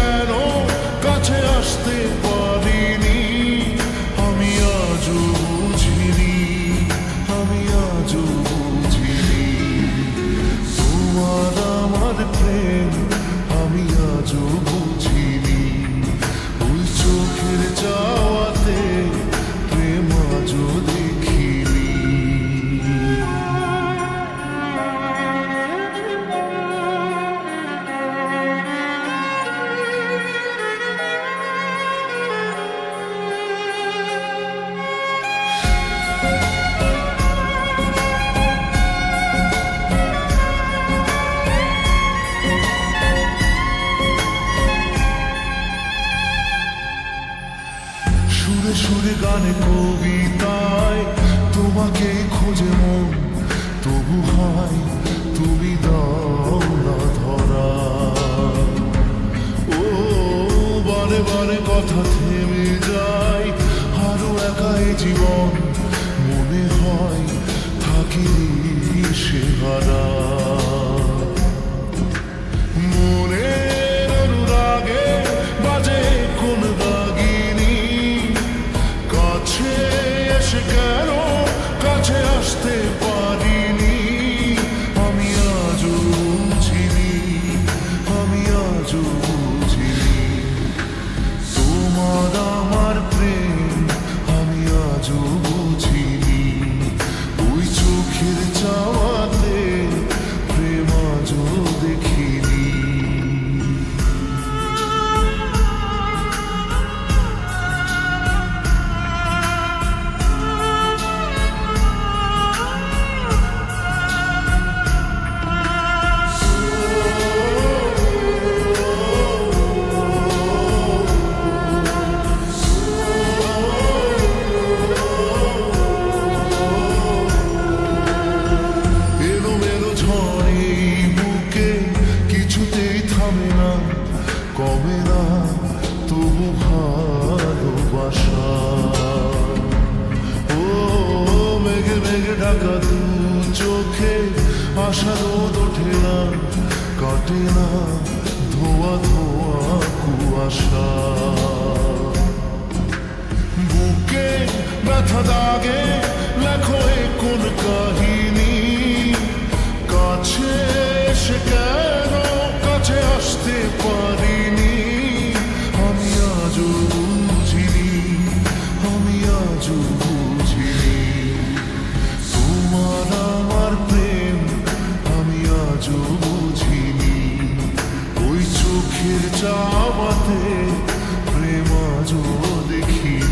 কেন কাছে আসতে পারিনি, আমি আজও বুঝিনি, আমি আজও বুঝিনি তোমার আমার প্রেম, আমি আজও বুঝিনি। ওই চোখের চাওয়াতে প্রেম আজও দেখিনি। সুরে সুরে গানে কবিতায় তোমাকে খোঁজে মন, তবু হয় তুমি দাও না ধরা। ও বারে বারে কথা থেমে যায়, আরো একাই জীবন মনে হয় থাকি সে হারা। মনের অনুরাগে বাজে কোন দাগিনী, কাছে এসে কেন কাছে আসতে পারিনি, আমি আজও বুঝিনি, আমি আজও বুঝিনি তোমার আমার প্রেম, আমি আজও বুঝিনি। ওই চোখের চাওয়াতে প্রেম আজও দেখিনি। এলোমেলো ঝড় এই বুকে কিছুতেই থামে না, কমে না তবু ভালোবাসা। ও মেঘে মেঘে ঢাকা দু চোখে আশা রোদ ওঠে না, কাটে না ধোয়া ধোয়া কুয়াশা। বুকে ব্যথা দাগে লেখো এ কোন কাহিনী, কাছে এসে কেন কাছে আসতে পারিনি, আমি আজও বুঝিনি, আমি আজও বুঝিনি তোমার আমার প্রেম, আমি আজও বুঝিনি। ওই চোখের চাওয়াতে প্রেম আজও দেখিনি।